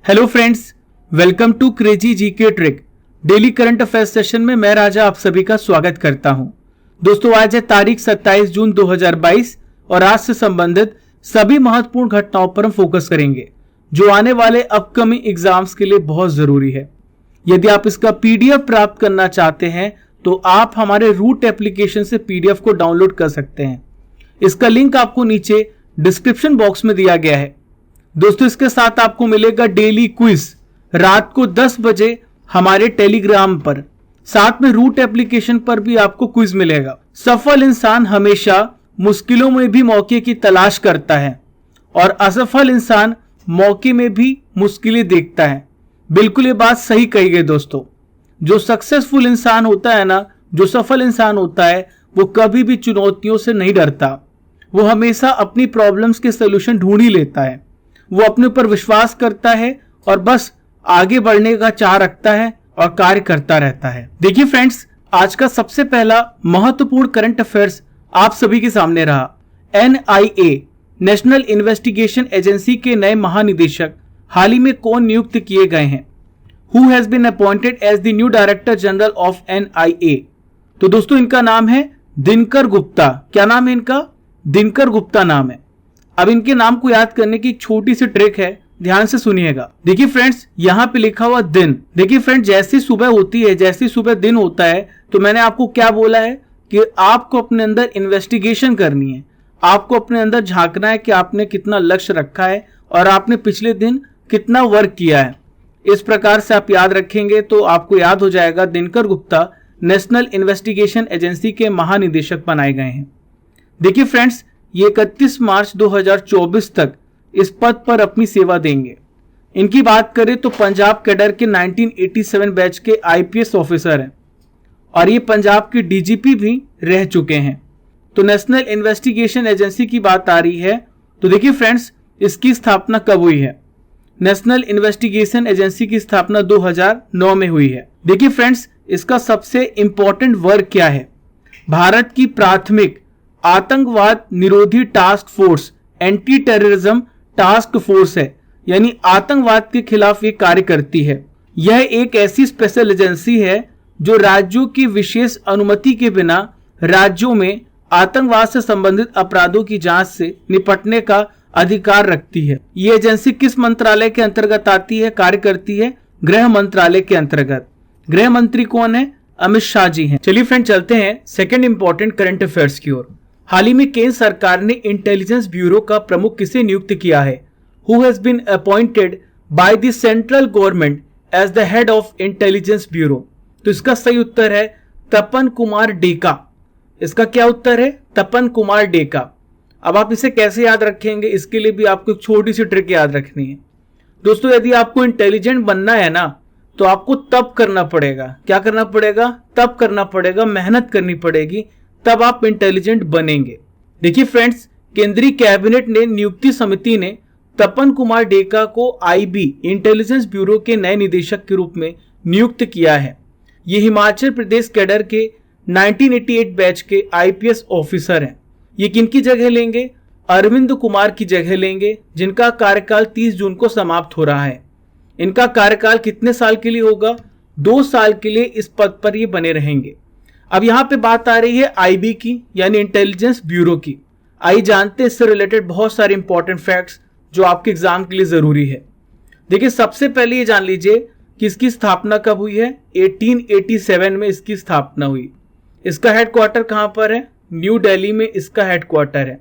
Hello friends, welcome to crazy GK trick. Daily current affairs session में मैं राजा आप सभी का स्वागत करता हूं। दोस्तों, आज है तारीख 27 जून 2022 और आज से संबंधित सभी महत्वपूर्ण घटनाओं पर हम फोकस करेंगे जो आने वाले अपकमिंग एग्जाम्स के लिए बहुत जरूरी है। यदि आप इसका पीडीएफ प्राप्त करना चाहते हैं तो आप हमारे रूट एप्लीकेशन से पीडीएफ को डाउनलोड कर सकते हैं। इसका लिंक आपको नीचे डिस्क्रिप्शन बॉक्स में दिया गया है। दोस्तों, इसके साथ आपको मिलेगा डेली क्विज रात को 10 बजे हमारे टेलीग्राम पर। साथ में रूट एप्लीकेशन पर भी आपको क्विज मिलेगा। सफल इंसान हमेशा मुश्किलों में भी मौके की तलाश करता है और असफल इंसान मौके में भी मुश्किलें देखता है। बिल्कुल ये बात सही कही गई दोस्तों। जो सक्सेसफुल इंसान होता है ना, जो सफल इंसान होता है, वो कभी भी चुनौतियों से नहीं डरता। वो हमेशा अपनी प्रॉब्लम्स के सोल्यूशन ढूंढ ही लेता है। वो अपने ऊपर विश्वास करता है और बस आगे बढ़ने का चाह रखता है और कार्य करता रहता है। देखिए फ्रेंड्स, आज का सबसे पहला महत्वपूर्ण करंट अफेयर्स आप सभी के सामने रहा। एनआईए नेशनल इन्वेस्टिगेशन एजेंसी के नए महानिदेशक हाल ही में कौन नियुक्त किए गए हैं? Who has been appointed as the new Director General of NIA? तो दोस्तों, इनका नाम है दिनकर गुप्ता। क्या नाम है इनका? दिनकर गुप्ता नाम है। अब इनके नाम को याद करने की एक छोटी सी ट्रिक है, ध्यान से सुनिएगा। देखिए फ्रेंड्स, यहाँ पे लिखा हुआ दिन। देखिए फ्रेंड्स, जैसी सुबह होती है, जैसी सुबह दिन होता है, तो मैंने आपको क्या बोला है कि आपको अपने अंदर इन्वेस्टिगेशन करनी है। आपको अपने अंदर झांकना है कि आपने कितना लक्ष्य रखा है और आपने पिछले दिन कितना वर्क किया है। इस प्रकार से आप याद रखेंगे तो आपको याद हो जाएगा Dinkar Gupta national investigation agency के महानिदेशक बनाए गए हैं। देखिए फ्रेंड्स, ये 31 मार्च 2024 तक इस पद पर अपनी सेवा देंगे। इनकी बात करें तो पंजाब कैडर के 1987 बैच के आईपीएस ऑफिसर हैं और ये पंजाब के डीजीपी भी रह चुके हैं। तो नेशनल इन्वेस्टिगेशन एजेंसी की बात आ रही है तो देखिए फ्रेंड्स, इसकी स्थापना कब हुई है? नेशनल इन्वेस्टिगेशन एजेंसी की स्थापना 2009 में हुई है। देखिए फ्रेंड्स, इसका सबसे इंपॉर्टेंट वर्क क्या है? भारत की प्राथमिक आतंकवाद निरोधी task force, anti terrorism task force है, यानी आतंकवाद के खिलाफ ये कार्य करती है। यह एक ऐसी स्पेशल एजेंसी है जो राज्यों की विशेष अनुमति के बिना राज्यों में आतंकवाद से संबंधित अपराधों की जांच से निपटने का अधिकार रखती है। ये एजेंसी किस मंत्रालय के अंतर्गत आती है, कार्य करती है? गृह मंत्रालय के अंतर्गत। गृह मंत्री कौन है? अमित शाह जी हैं। चलिए फ्रेंड, चलते हैं सेकंड इंपॉर्टेंट करंट अफेयर्स की ओर। हाल ही में केंद्र सरकार ने इंटेलिजेंस ब्यूरो का प्रमुख किसे नियुक्त किया है? Who has been appointed by the central government as the head of intelligence bureau? तो इसका सही उत्तर है तपन कुमार डेका। इसका क्या उत्तर है? तपन कुमार डेका। अब आप इसे कैसे याद रखेंगे, इसके लिए भी आपको एक छोटी सी ट्रिक याद रखनी है। दोस्तों, यदि आपको इंटेलिजेंट बनना है ना, तो आपको तब करना पड़ेगा। क्या करना पड़ेगा? तब करना पड़ेगा, मेहनत करनी पड़ेगी, तब आप इंटेलिजेंट बनेंगे। देखिए फ्रेंड्स, केंद्रीय कैबिनेट ने नियुक्ति समिति ने तपन कुमार डेका को आईबी इंटेलिजेंस ब्यूरो के नए निदेशक के रूप में नियुक्त किया है। ये हिमाचल प्रदेश कैडर के 1988 बैच के आईपीएस ऑफिसर हैं। ये किनकी जगह लेंगे? अरविंद कुमार की जगह लेंगे, जिनका कार्यकाल 30 जून को समाप्त हो रहा है। इनका कार्यकाल कितने साल के लिए होगा? 2 साल के लिए इस पद पर ये बने रहेंगे। अब यहाँ पे बात आ रही है आईबी की, यानी इंटेलिजेंस ब्यूरो की। आइए जानते हैं इससे रिलेटेड बहुत सारे इंपॉर्टेंट फैक्ट्स जो आपके एग्जाम के लिए जरूरी है। देखिए, सबसे पहले ये जान लीजिए कि इसकी स्थापना कब हुई है? 1887 में इसकी स्थापना हुई। इसका हेडक्वार्टर कहाँ पर है? न्यू दिल्ली में इसका हेडक्वार्टर है।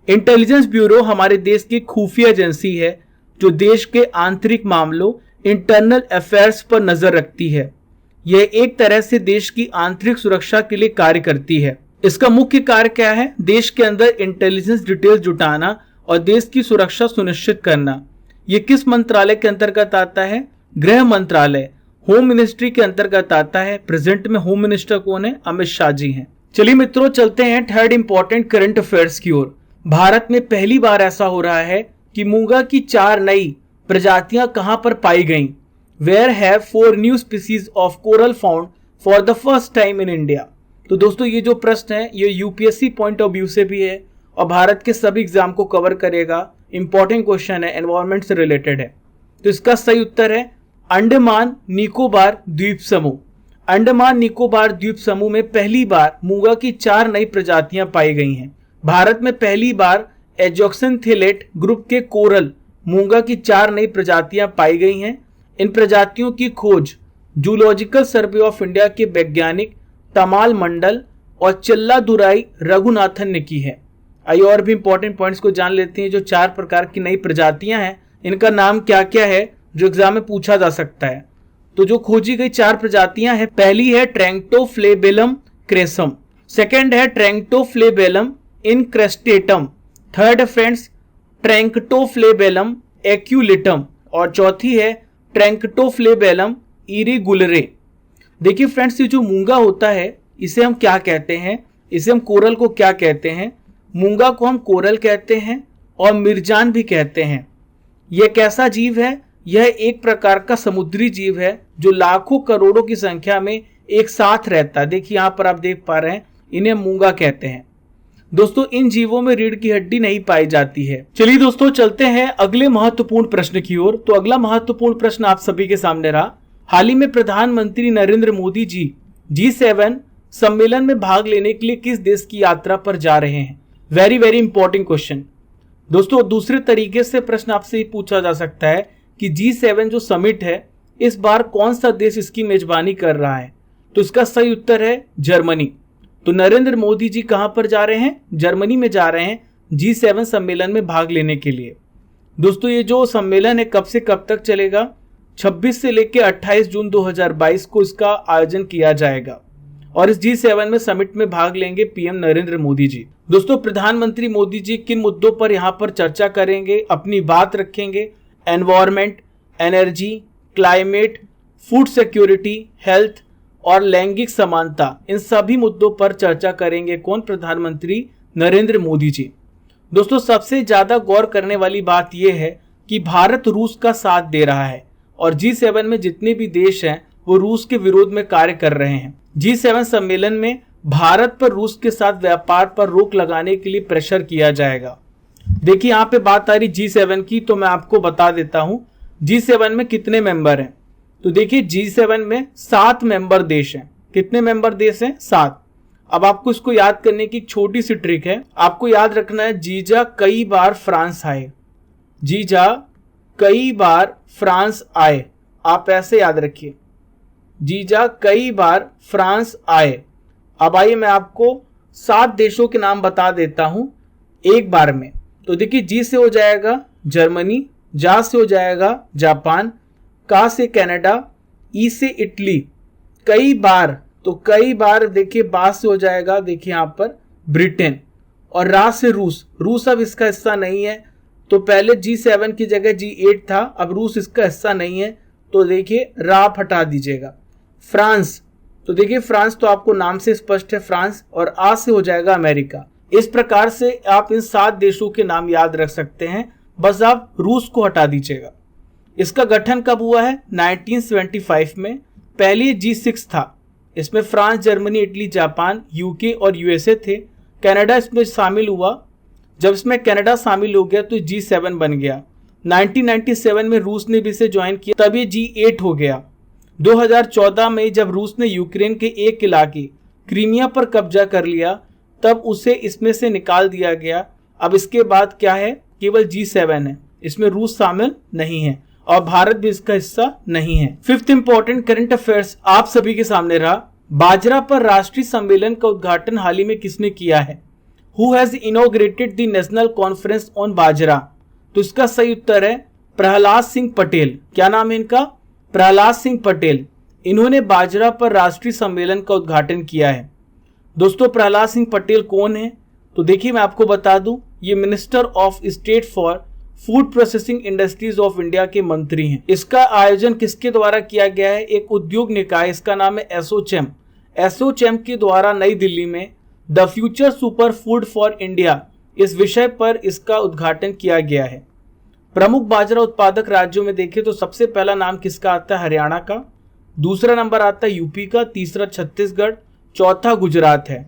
इंटेलिजेंस ब्यूरो हमारे देश की खुफिया एजेंसी है जो देश के आंतरिक मामलों, इंटरनल अफेयर्स पर नजर रखती है। यह एक तरह से देश की आंतरिक सुरक्षा के लिए कार्य करती है। इसका मुख्य कार्य क्या है? देश के अंदर इंटेलिजेंस डिटेल्स जुटाना और देश की सुरक्षा सुनिश्चित करना। यह किस मंत्रालय के अंतर्गत आता है? गृह मंत्रालय, होम मिनिस्ट्री के अंतर्गत आता है। प्रेजेंट में होम मिनिस्टर कौन है? अमित शाह जी हैं। चलिए मित्रों, चलते हैं थर्ड इंपॉर्टेंट करंट अफेयर्स की ओर। भारत में पहली बार ऐसा हो रहा है कि मूंगा की 4 नई प्रजातियां कहां पर पाई गईं? Where have 4 new species of coral found for the first time in India? तो दोस्तों, ये जो प्रश्न है ये यूपीएससी पॉइंट ऑफ व्यू से भी है और भारत के सभी एग्जाम को कवर करेगा। इंपॉर्टेंट क्वेश्चन है, एनवायरमेंट से रिलेटेड है। तो इसका सही उत्तर है अंडमान निकोबार द्वीप समूह। अंडमान निकोबार द्वीप समूह में पहली बार मूंगा की 4 नई प्रजातियां पाई गई हैं। भारत में पहली बार एजोक्सिनथेलेट ग्रुप के कोरल मूंगा की 4 नई प्रजातियां पाई गई हैं। इन प्रजातियों की खोज जूलॉजिकल सर्वे ऑफ इंडिया के वैज्ञानिक तमाल मंडल और चिल्लादुराई रघुनाथन ने की है। आइए और भी इंपॉर्टेंट पॉइंट्स को जान लेते हैं। जो 4 प्रकार की नई प्रजातियां हैं इनका नाम क्या क्या है जो एग्जाम में पूछा जा सकता है। तो जो खोजी गई 4 प्रजातियां हैं, पहली है ट्रैंक्टोफ्लेबेलम क्रेसम, सेकेंड है ट्रैंक्टोफ्लेबेलम इनक्रेस्टेटम, थर्ड है फ्रेंड्स ट्रैंक्टोफ्लेबेलम एक्यूलिटम और चौथी है ट्रैंक्टोफ्लेबेलम इरेगुलरे। देखिए फ्रेंड्स, ये जो मूंगा होता है इसे हम क्या कहते हैं, इसे हम कोरल को क्या कहते हैं? मूंगा को हम कोरल कहते हैं और मिर्जान भी कहते हैं। यह कैसा जीव है? यह एक प्रकार का समुद्री जीव है जो लाखों करोड़ों की संख्या में एक साथ रहता है। देखिए यहां पर आप देख पा रहे हैं, इन्हें मूंगा कहते हैं। दोस्तों, इन जीवों में रीढ़ की हड्डी नहीं पाई जाती है। चलिए दोस्तों, चलते हैं अगले महत्वपूर्ण प्रश्न की ओर। तो अगला महत्वपूर्ण प्रश्न आप सभी के सामने रहा। हाल ही में प्रधानमंत्री नरेंद्र मोदी जी G7 सम्मेलन में भाग लेने के लिए किस देश की यात्रा पर जा रहे हैं? Very very important question. दोस्तों, दूसरे तरीके से प्रश्न आपसे ही पूछा जा सकता है कि G7 जो समिट है इस बार कौन सा देश इसकी मेजबानी कर रहा है? तो इसका सही उत्तर है जर्मनी। तो नरेंद्र मोदी जी कहां पर जा रहे हैं? जर्मनी में जा रहे हैं G7 सम्मेलन में भाग लेने के लिए। दोस्तों, ये जो सम्मेलन है कब से कब तक चलेगा? 26 से लेकर 28 जून 2022 को इसका आयोजन किया जाएगा और इस G7 में समिट में भाग लेंगे पीएम नरेंद्र मोदी जी। दोस्तों, प्रधानमंत्री मोदी जी किन मुद्दों पर यहां पर चर्चा करेंगे, अपनी बात रखेंगे? Environment, energy, climate, food security, health और लैंगिक समानता, इन सभी मुद्दों पर चर्चा करेंगे कौन? प्रधानमंत्री नरेंद्र मोदी जी। दोस्तों, सबसे ज्यादा गौर करने वाली बात यह है कि भारत रूस का साथ दे रहा है और G7 में जितने भी देश हैं वो रूस के विरोध में कार्य कर रहे हैं। G7 सम्मेलन में भारत पर रूस के साथ व्यापार पर रोक लगाने के लिए प्रेशर किया जाएगा। देखिए यहाँ पे बात आ रही G7 की, तो मैं आपको बता देता हूं G7 में कितने मेंबर हैं। तो देखिए G7 में 7 मेंबर देश हैं। कितने मेंबर देश हैं? 7। अब आपको इसको याद करने की एक छोटी सी ट्रिक है। आपको याद रखना है जीजा कई बार फ्रांस आए, जीजा कई बार फ्रांस आए। आप ऐसे याद रखिए, जीजा कई बार फ्रांस आए। अब आइए मैं आपको 7 देशों के नाम बता देता हूं एक बार में। तो देखिए, जी से हो जाएगा जर्मनी, जा से हो जाएगा जापान, का से कनाडा, ई से इटली, कई बार, तो कई बार देखिए बा से हो जाएगा, देखिए यहां पर ब्रिटेन, और रा से रूस। रूस अब इसका हिस्सा नहीं है, तो पहले G7 की जगह G8 था, अब रूस इसका हिस्सा नहीं है, तो देखिए रा आप हटा दीजिएगा। फ्रांस, तो देखिए फ्रांस तो आपको नाम से स्पष्ट है फ्रांस, और आ से हो जाएगा अमेरिका। इस प्रकार से आप इन 7 देशों के नाम याद रख सकते हैं, बस आप रूस को हटा दीजिएगा। इसका गठन कब हुआ है? 1975 में। पहले G6 था, इसमें France, Germany, Italy, Japan, UK और यूएसए थे। कनाडा इसमें शामिल हुआ। जब इसमें कनाडा शामिल हो गया तो G7 बन गया। 1997 में रूस ने भी इसे ज्वाइन किया, तब ये G8 हो गया। 2014 में जब रूस ने यूक्रेन के एक इलाके क्रीमिया पर कब्जा कर लिया, तब उसे इसमें से निकाल दिया गया। अब इसके बाद क्या है? केवल G7 है, इसमें रूस शामिल नहीं है और भारत भी इसका हिस्सा नहीं है। 5th इंपॉर्टेंट करंट अफेयर्स आप सभी के सामने रहा। बाजरा पर राष्ट्रीय सम्मेलन का उद्घाटन हाल ही में किसने किया है? Who has inaugurated the National Conference on बाजरा? तो इसका सही उत्तर है प्रहलाद सिंह पटेल। क्या नाम है इनका? प्रहलाद सिंह पटेल। इन्होंने बाजरा पर राष्ट्रीय सम्मेलन का उद्घाटन किया है। दोस्तों, प्रहलाद सिंह पटेल कौन है? तो देखिए मैं आपको बता दूं, ये minister of state for food processing industries of India के मंत्री हैं। इसका आयोजन किसके द्वारा किया गया है? एक उद्योग निकाय, इसका नाम है एसोचैम। एसोचैम के द्वारा नई दिल्ली में the future super food for India, इस विषय पर इसका उद्घाटन किया गया है। प्रमुख बाजरा उत्पादक राज्यों में देखें तो सबसे पहला नाम किसका आता है? हरियाणा का। दूसरा नंबर आता है यूपी का, तीसरा छत्तीसगढ़, चौथा गुजरात है।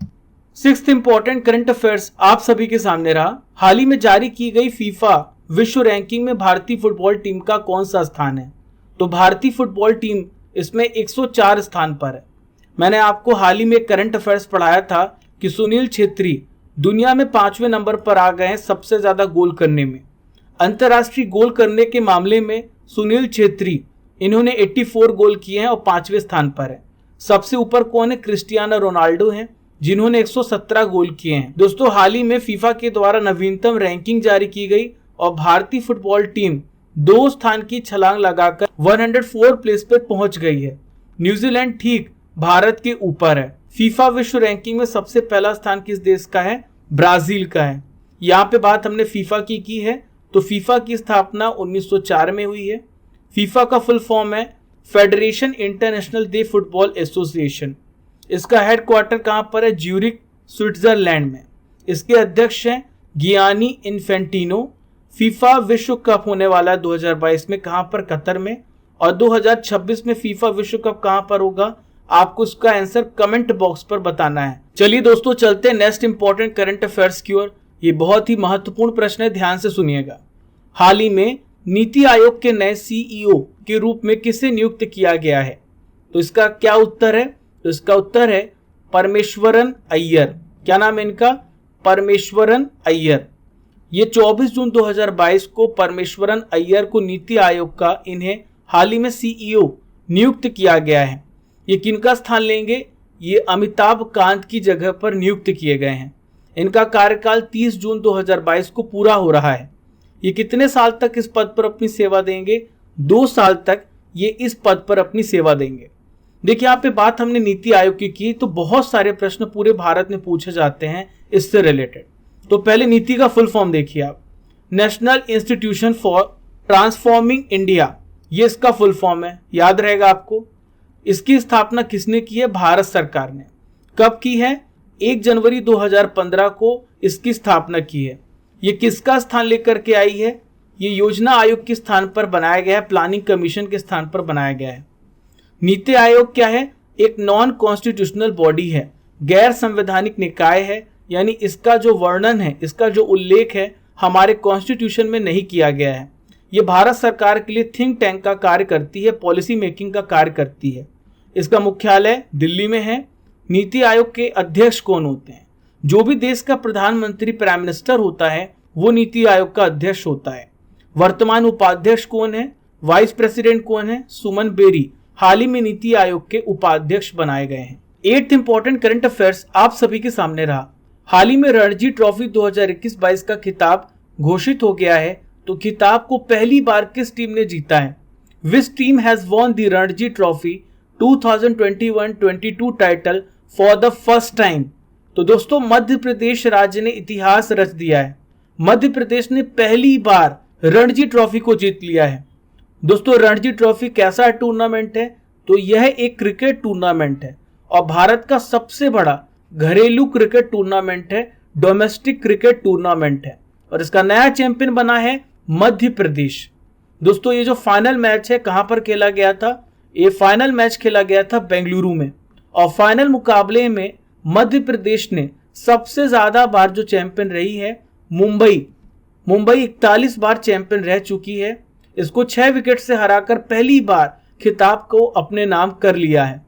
6th इंपॉर्टेंट करंट अफेयर्स आप सभी के सामने रहा। हाल ही में जारी की गई फीफा विश्व रैंकिंग में भारतीय फुटबॉल टीम का कौन सा स्थान है? तो भारतीय फुटबॉल टीम इसमें 104 स्थान पर है। मैंने आपको हाल ही में करंट अफेयर्स पढ़ाया था कि सुनील छेत्री दुनिया में 5वें नंबर पर आ गए हैं सबसे ज्यादा गोल करने में। अंतर्राष्ट्रीय गोल करने के मामले में सुनील छेत्री इन्होंने 84 गोल किए हैं और 5वें स्थान पर है। सबसे ऊपर कौन है? क्रिस्टियानो रोनाल्डो हैं जिन्होंने 117 गोल किए हैं। दोस्तों, हाल ही में फीफा के द्वारा नवीनतम रैंकिंग जारी की गई और भारतीय फुटबॉल टीम 2 स्थान की छलांग लगाकर 104 प्लेस पर पहुंच गई है। न्यूजीलैंड ठीक भारत के ऊपर है। फीफा विश्व रैंकिंग में सबसे पहला स्थान किस देश का है? ब्राजील का है। यहाँ पे बात हमने फीफा की है तो फीफा की स्थापना 1904 में हुई है। फीफा का फुल फॉर्म है फेडरेशन इंटरनेशनल दे फुटबॉल एसोसिएशन। इसका हेडक्वार्टर कहाँ पर है? ज्यूरिक, स्विट्जरलैंड में। इसके अध्यक्ष हैं गियानी इन्फेंटिनो। फीफा विश्व कप होने वाला है 2022 में, कहाँ पर? कतर में। और 2026 में फीफा विश्व कप कहाँ पर होगा? आपको इसका आंसर कमेंट बॉक्स पर बताना है। चलिए दोस्तों, चलते हैं नेक्स्ट इंपॉर्टेंट करंट अफेयर्स की ओर। ये बहुत ही महत्वपूर्ण प्रश्न है, ध्यान से सुनिएगा। हाल ही में नीति आयोग के नए सीईओ के रूप में किसे नियुक्त किया गया है? तो इसका क्या उत्तर है? तो इसका उत्तर है परमेश्वरन अय्यर। क्या नाम है इनका? परमेश्वरन अय्यर। ये 24 जून 2022 को परमेश्वरन अय्यर को नीति आयोग का इन्हें हाल ही में सीईओ नियुक्त किया गया है। ये किनका स्थान लेंगे? ये अमिताभ कांत की जगह पर नियुक्त किए गए हैं। इनका कार्यकाल 30 जून 2022 को पूरा हो रहा है। ये कितने साल तक इस पद पर अपनी सेवा देंगे? 2 साल तक ये इस पद पर अपनी सेवा देंगे। देखिए, यहाँ पे बात हमने नीति आयोग की तो बहुत सारे प्रश्न पूरे भारत में पूछे जाते हैं इससे रिलेटेड। तो पहले नीति का फुल फॉर्म देखिए आप, national institution for transforming India, ये इसका फुल फॉर्म है, याद रहेगा आपको। इसकी स्थापना किसने की है? भारत सरकार ने। कब की है? 1 जनवरी 2015 को इसकी स्थापना की है। ये किसका स्थान लेकर के आई है? ये योजना आयोग के स्थान पर बनाया गया है, प्लानिंग कमीशन के स्थान पर बनाया गया है। नीति आयोग क्या है? एक नॉन कॉन्स्टिट्यूशनल बॉडी है, गैर संवैधानिक निकाय है, यानी इसका जो वर्णन है, इसका जो उल्लेख है हमारे कॉन्स्टिट्यूशन में नहीं किया गया है। ये भारत सरकार के लिए थिंक टैंक का कार्य करती है, पॉलिसी मेकिंग का कार्य करती है। इसका मुख्यालय दिल्ली में है। नीति आयोग के अध्यक्ष कौन होते हैं? जो भी देश का प्रधानमंत्री प्राइम मिनिस्टर होता है वो नीति आयोग का अध्यक्ष होता है। वर्तमान उपाध्यक्ष कौन है? वाइस प्रेसिडेंट कौन है? सुमन बेरी हाल ही में नीति आयोग के उपाध्यक्ष बनाए गए हैं। 8th इंपॉर्टेंट करंट अफेयर्स आप सभी के सामने रहा। हाल ही में रणजी ट्रॉफी 2021-22 का खिताब घोषित हो गया है, तो खिताब को पहली बार किस टीम ने जीता है? Which team has won the Ranji trophy 2021-22 title for the first time? तो दोस्तों, मध्य प्रदेश राज्य ने इतिहास रच दिया है। मध्य प्रदेश ने पहली बार रणजी ट्रॉफी को जीत लिया है। दोस्तों, रणजी ट्रॉफी कैसा टूर्नामेंट है? तो यह एक क्रिकेट टूर्नामेंट है और भारत का सबसे बड़ा घरेलू क्रिकेट टूर्नामेंट है, डोमेस्टिक क्रिकेट टूर्नामेंट है और इसका नया चैंपियन बना है मध्य प्रदेश। दोस्तों, ये जो फाइनल मैच है कहां पर खेला गया था? ये फाइनल मैच खेला गया था बेंगलुरु में और फाइनल मुकाबले में मध्य प्रदेश ने सबसे ज्यादा बार जो चैंपियन रही है मुंबई 41 बार चैंपियन रह चुकी है। इसको 6 विकेट से हराकर पहली बार खिताब को अपने नाम कर लिया है।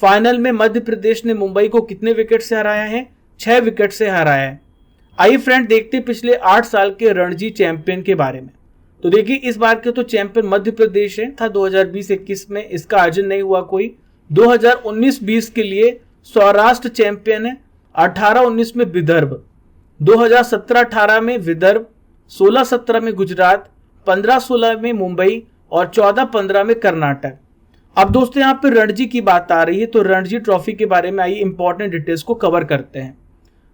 फाइनल में मध्य प्रदेश ने मुंबई को कितने विकेट से हराया है? 6 विकेट से हराया है। आइए फ्रेंड, देखते पिछले 8 साल के रणजी चैंपियन के बारे में। तो देखिए, इस बार के तो चैंपियन मध्य प्रदेश है, था 2020-21 में इसका आयोजन नहीं हुआ कोई। 2019-20 के लिए सौराष्ट्र चैंपियन है, 18-19 में विदर्भ, 2017-18 में विदर्भ, 16-17 में गुजरात, 15-16 में मुंबई और 14-15 में कर्नाटक। अब दोस्तों, यहाँ पे रणजी की बात आ रही है तो रणजी ट्रॉफी के बारे में आइए इंपॉर्टेंट डिटेल्स को कवर करते हैं।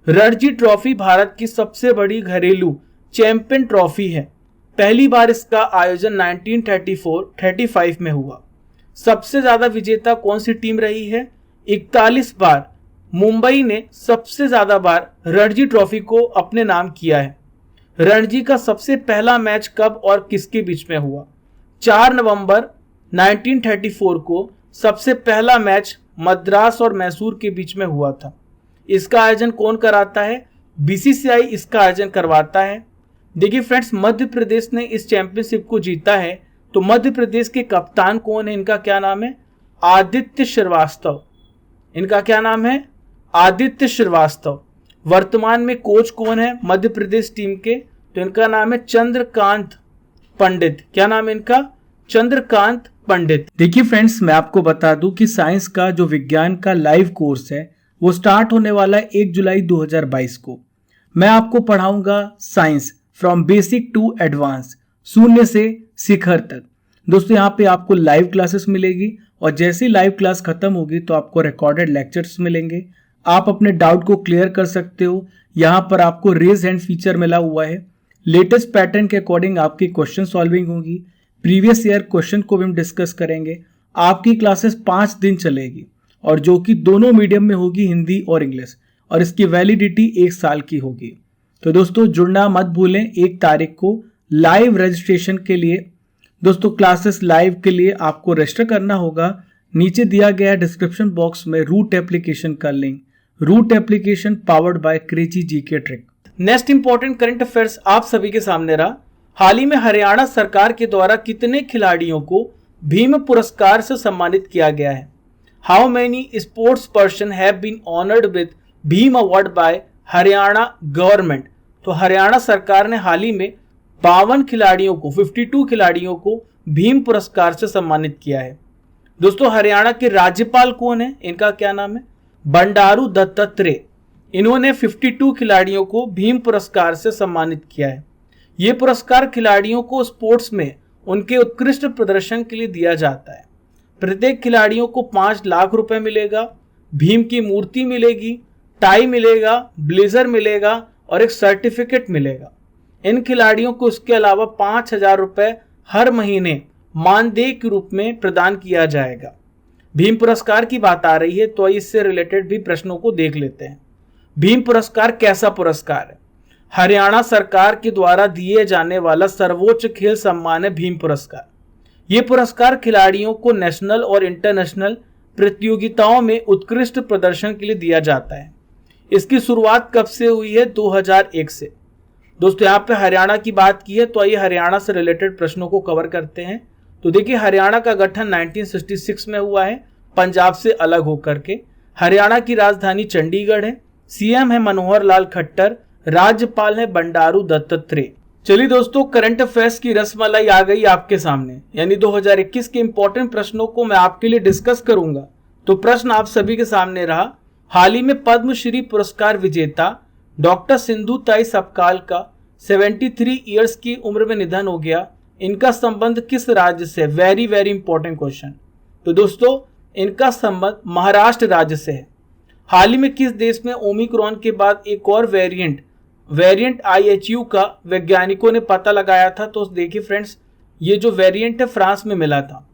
रणजी ट्रॉफी भारत की सबसे बड़ी घरेलू चैंपियन ट्रॉफी है। पहली बार इसका आयोजन 1934-35 में हुआ। सबसे ज्यादा विजेता कौन सी टीम रही है? 41 बार मुंबई ने सबसे ज्यादा बार रणजी ट्रॉफी को अपने नाम किया है। रणजी का सबसे पहला मैच कब और किसके बीच में हुआ? 4 नवंबर 1934 को सबसे पहला मैच मद्रास और मैसूर के बीच में हुआ था। इसका आयोजन कौन कराता है? बीसीसीआई इसका आयोजन करवाता है। देखिए फ्रेंड्स, मध्य प्रदेश ने इस चैंपियनशिप को जीता है। तो मध्य प्रदेश के कप्तान कौन है? इनका क्या नाम है? आदित्य श्रीवास्तव। इनका क्या नाम है? आदित्य श्रीवास्तव। वर्तमान में कोच कौन है मध्य प्रदेश टीम के? तो इनका नाम है चंद्रकांत पंडित। क्या नाम है इनका? चंद्रकांत पंडित। देखिए फ्रेंड्स, मैं आपको बता दूं कि साइंस का जो विज्ञान का लाइव कोर्स है वो स्टार्ट होने वाला है 1 जुलाई 2022 को। मैं आपको पढ़ाऊंगा science from basic to advance, शून्य से शिखर तक। दोस्तों यहाँ पे आपको लाइव क्लासेस मिलेगी और जैसे ही लाइव क्लास खत्म होगी तो आपको रिकॉर्डेड लेक्चर्स मिलेंगे। आप अपने डाउट को क्लियर कर सकते हो। यहाँ पर आपको रेज हैंड फीचर मिला हुआ है। लेटेस्ट पैटर्न के अकॉर्डिंग आपकी क्वेश्चन सॉल्विंग होगी। प्रीवियस ईयर क्वेश्चन को भी हम डिस्कस करेंगे। आपकी क्लासेस 5 दिन चलेगी और जो कि दोनों मीडियम में होगी, हिंदी और इंग्लिश, और इसकी वैलिडिटी 1 साल की होगी। तो दोस्तों जुड़ना मत भूलें 1 तारीख को लाइव रजिस्ट्रेशन के लिए। दोस्तों क्लासेस लाइव के लिए आपको रजिस्टर करना होगा। नीचे दिया गया डिस्क्रिप्शन बॉक्स में रूट एप्लीकेशन का लिंक। Root application powered by crazy GK trick. Next important current affairs आप सभी के सामने रहा। हाल ही में हरियाणा सरकार के द्वारा कितने खिलाड़ियों को भीम पुरस्कार से सम्मानित किया गया है? How many sports person have been honoured with Bhim award by Haryana government? तो हरियाणा सरकार ने हाल ही में 52 खिलाड़ियों को, 52 खिलाड़ियों को भीम पुरस्कार से सम्मानित किया है। दोस्तों हरियाणा के राज्यपाल कौन है? इनका क्या नाम है? बंडारू दत्तात्रेय। इन्होंने 52 खिलाड़ियों को भीम पुरस्कार से सम्मानित किया है। ये पुरस्कार खिलाड़ियों को स्पोर्ट्स में उनके उत्कृष्ट प्रदर्शन के लिए दिया जाता है। प्रत्येक खिलाड़ियों को 5 लाख रुपए मिलेगा, भीम की मूर्ति मिलेगी, टाई मिलेगा, ब्लेजर मिलेगा और एक सर्टिफिकेट मिलेगा। इन खिलाड़ियों को इसके अलावा 5,000 रुपए हर महीने मानदेय के रूप में प्रदान किया जाएगा। भीम पुरस्कार की बात आ रही है तो इससे रिलेटेड भी प्रश्नों को देख लेते हैं। भीम पुरस्कार कैसा पुरस्कार है? हरियाणा सरकार के द्वारा दिए जाने वाला सर्वोच्च खेल सम्मान है भीम पुरस्कार। ये पुरस्कार खिलाड़ियों को नेशनल और इंटरनेशनल प्रतियोगिताओं में उत्कृष्ट प्रदर्शन के लिए दिया जाता है। इसकी शुरुआत कब से हुई है? 2001 से। दोस्तों यहाँ पे हरियाणा की बात की है तो आइए हरियाणा से रिलेटेड प्रश्नों को कवर करते हैं। तो देखिए हरियाणा का गठन 1966 में हुआ है पंजाब से अलग होकर के। हरियाणा की राजधानी चंडीगढ़ है। सीएम है मनोहर लाल खट्टर। राज्यपाल है बंडारू दत्तात्रेय। चलिए दोस्तों, करंट अफेयर्स की रसमलाई आ गई आपके सामने, यानी 2021 के इंपॉर्टेंट प्रश्नों को मैं आपके लिए डिस्कस करूंगा। तो प्रश्न आप सभी के सामने रहा। हाल ही में पद्मश्री पुरस्कार विजेता डॉक्टर सिंधु ताई सपकाल का 73 ईयर्स की उम्र में निधन हो गया। इनका संबंध किस राज्य से? Very very important question. तो दोस्तों इनका संबंध महाराष्ट्र राज्य से है। हाल ही में किस देश में ओमिक्रॉन के बाद एक और वेरिएंट IHU का वैज्ञानिकों ने पता लगाया था? तो देखिए फ्रेंड्स, ये जो वेरिएंट है फ्रांस में मिला था।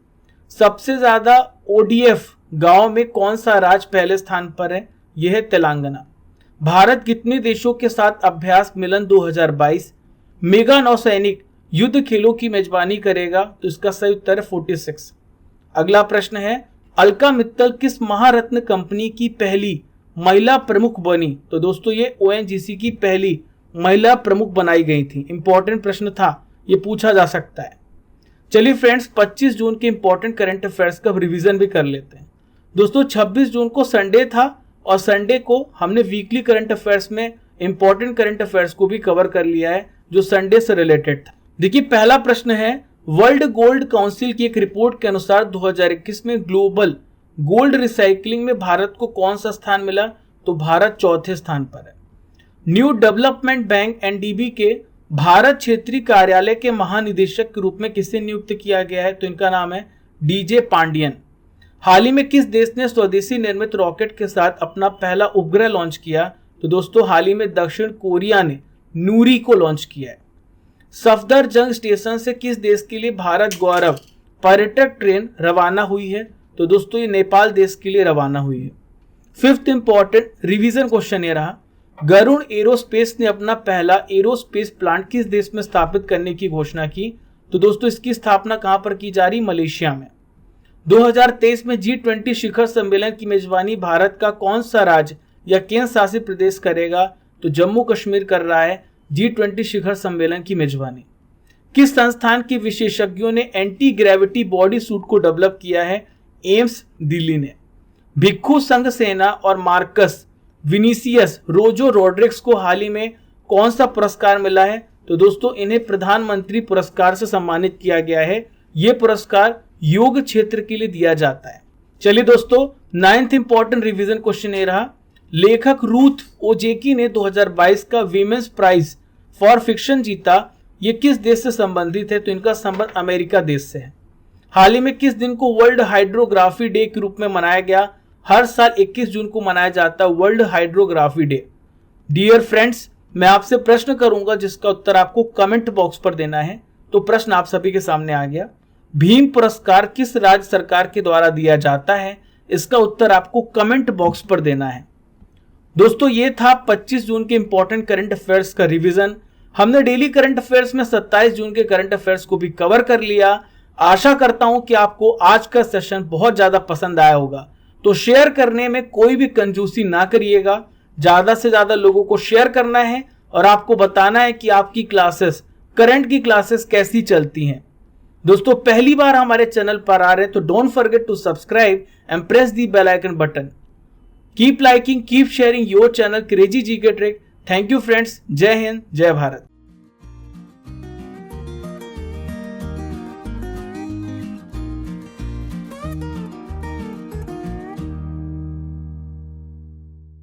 सबसे ज्यादा ODF गांव में कौन सा राज्य पहले स्थान पर है? यह है तेलंगाना। भारत कितने देशों के साथ अभ्यास मिलन 2022 मेगा नौसैनिक युद्ध खेलों की मेजबानी करेगा? तो इसका सही उत्तर है 46। अगला प्रश्न है, अलका मित्तल किस महारत्न कंपनी की पहली महिला प्रमुख बनी? तो दोस्तों ये ONGC की पहली महिला प्रमुख बनाई गई थी। इंपॉर्टेंट प्रश्न था, ये पूछा जा सकता है। चलिए फ्रेंड्स, 25 जून के इंपॉर्टेंट करंट अफेयर्स का रिवीजन भी कर लेते हैं। दोस्तों 26 जून को संडे था और संडे को हमने वीकली करंट अफेयर्स में इंपॉर्टेंट करंट अफेयर्स को भी कवर कर लिया है जो संडे से रिलेटेड था। देखिए पहला प्रश्न है, वर्ल्ड गोल्ड काउंसिल की एक रिपोर्ट के अनुसार 2021 में ग्लोबल गोल्ड रिसाइकलिंग में भारत को कौन सा स्थान मिला? तो भारत 4थे स्थान पर है। न्यू डेवलपमेंट बैंक NDB के भारत क्षेत्रीय कार्यालय के महानिदेशक के रूप में किसे नियुक्त किया गया है? तो इनका नाम है DJ पांडियन। हाल ही में किस देश ने स्वदेशी निर्मित रॉकेट के साथ अपना पहला उपग्रह लॉन्च किया? तो दोस्तों हाल ही में दक्षिण कोरिया ने नूरी को लॉन्च किया है। सफदरजंग स्टेशन से किस देश के लिए भारत गौरव पर्यटक ट्रेन रवाना हुई है? तो दोस्तों ये नेपाल देश के लिए रवाना हुई है। 5th इंपॉर्टेंट रिवीजन क्वेश्चन ये रहा, गरुड़ एरोस्पेस ने अपना पहला एरोस्पेस प्लांट किस देश में स्थापित करने की घोषणा की? तो दोस्तों इसकी स्थापना कहां पर की जा रही? मलेशिया में। 2023 में G20 शिखर सम्मेलन की मेजबानी भारत का कौन सा राज्य या केंद्र शासित प्रदेश करेगा? तो जम्मू कश्मीर कर रहा है। G20 शिखर सम्मेलन की मेजबानी? किस संस्थान के विशेषज्ञों ने एंटी ग्रेविटी बॉडी सूट को डेवलप किया है? एम्स दिल्ली ने। भिक्खु संघ सेना और मार्कस विनीसियस रोजो रॉड्रिक्स को हाल ही में कौन सा पुरस्कार मिला है? तो दोस्तों इन्हें प्रधानमंत्री पुरस्कार से सम्मानित किया गया है। यह पुरस्कार योग क्षेत्र के लिए दिया जाता है। चलिए दोस्तों, 9th इंपॉर्टेंट रिवीजन क्वेश्चन ये रहा। लेखक रूथ ओजेकी ने 2022 का वीमेंस प्राइज फॉर फिक्शन जीता। ये किस देश से संबंधित है? तो इनका संबंध अमेरिका देश से है। हाल ही में किस दिन को वर्ल्ड हाइड्रोग्राफी डे के रूप में मनाया गया? हर साल 21 जून को मनाया जाता है world hydrography day. Dear friends, मैं आपसे प्रश्न करूंगा जिसका उत्तर आपको कमेंट बॉक्स पर देना है। तो प्रश्न आप सभी के सामने आ गया। भीम पुरस्कार किस राज्य सरकार के द्वारा दिया जाता है? इसका उत्तर आपको कमेंट बॉक्स पर देना है। दोस्तों ये था 25 जून के इंपॉर्टेंट करंट अफेयर्स का रिवीजन। हमने डेली करंट अफेयर्स में 27 जून के करंट अफेयर्स को भी कवर कर लिया। आशा करता हूं कि आपको आज का सेशन बहुत ज्यादा पसंद आया होगा। तो शेयर करने में कोई भी कंजूसी ना करिएगा। ज्यादा से ज्यादा लोगों को शेयर करना है और आपको बताना है कि आपकी क्लासेस, करंट की क्लासेस कैसी चलती हैं। दोस्तों पहली बार हमारे चैनल पर आ रहे हैं तो don't forget to subscribe and press the bell icon button. Keep liking, keep sharing your channel crazy GK trick. Thank you friends. जय हिंद, जय भारत।